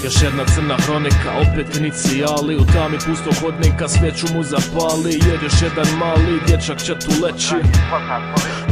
Još jedna crna hronika, opet inicijali. U tami pustog hodnika svijeću mu zapali, jer još jedan mali dječak će tu leći.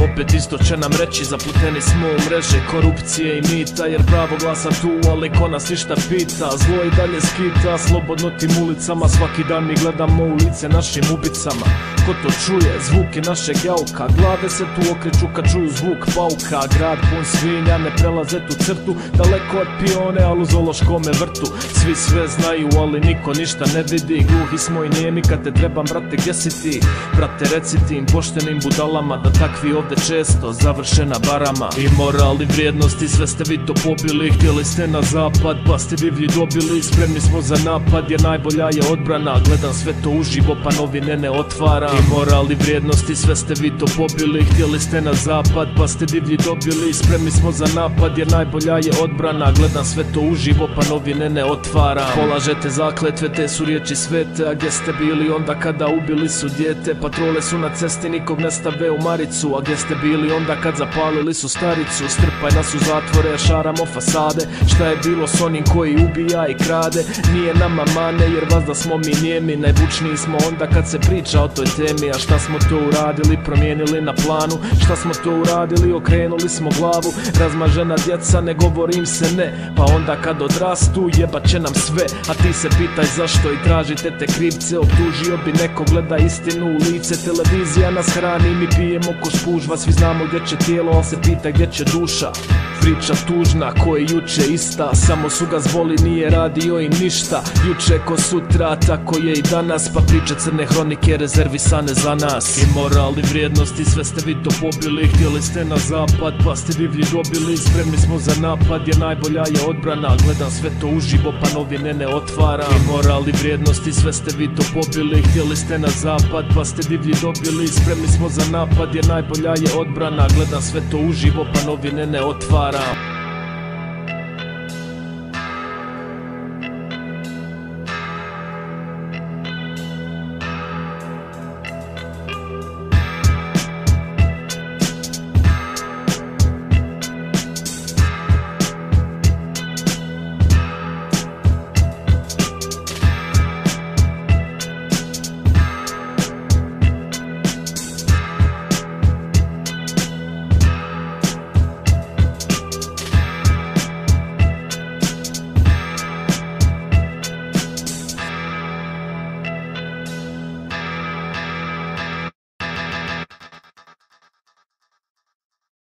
Opet isto će nam reći, zaputeni smo u mreže korupcije i mita, jer pravo glasa tu, ali ko nas ništa pita. Zlo i dalje skita, slobodno tim ulicama, svaki dan mi gledamo u lice našim ubicama. Ko to čuje, zvuke našeg jauka, glave se tu okreću kad čuju zvuk pauka. Grad pun svinja, ne prelaze tu crtu, daleko od pione, al u zoološkome vrtu. Svi sve znaju, ali niko ništa ne vidi, gluhi smo i nijemi kad te trebam, brate, gdje si ti? Brate, reci tim poštenim budalama da takvi ovdje često završe na barama. I moral i vrijednosti, sve ste vi to pobili, htjeli ste na zapad pa ste divlji dobili. Spremni smo za napad jer najbolja je odbrana, gledam sve to uživo pa novine ne otvaram. I moral i vrijednosti, sve ste vi to pobili, htjeli ste na zapad pa ste divlji dobili. Spremni smo za napad jer najbolja je odbrana, gledam sve to uživo pa novine ne otvaram. Polažete zakletve, te su riječi svete, a gdje ste bili onda kada ubili su dijete? Patrole su na cesti, nikog ne stave u maricu, a gdje ste bili onda kad zapalili su staricu? Strpaj nas u zatvore, šaramo fasade, šta je bilo s onim koji ubija i krade? Nije nama mane jer vazda smo mi nijemi, najbučniji smo onda kad se priča o toj temi. A šta smo to uradili, promijenili na planu? Šta smo to uradili, okrenuli smo glavu? Razmažena djeca, ne govorim se ne, pa onda kad odrastu jebat će nam sve. A ti se pitaj zašto i tražite te krivce, optužio bi neko, gleda istinu u lice. Televizija nas hrani, mi pijemo ko spužva, svi znamo gdje će tijelo, al se pita gdje će duša. Priča tužna ko je juče ista, samo su ga zvoli, nije radio im ništa. Juče ko sutra, tako je i danas, pa priče crne hronike rezervisane za nas. I moral i vrijednosti, sve ste vi to pobili, htjeli ste na zapad pa ste divlji dobili. Spremni smo za napad jer najbolja je odbrana, gledam sve to uživo pa novine ne otvaram. I moral i vrijednosti, sve ste vi to pobili, htjeli ste na zapad pa ste divlji dobili. Spremni smo za napad jer najbolja je odbrana, gledam sve to uživo pa novine ne otvaram.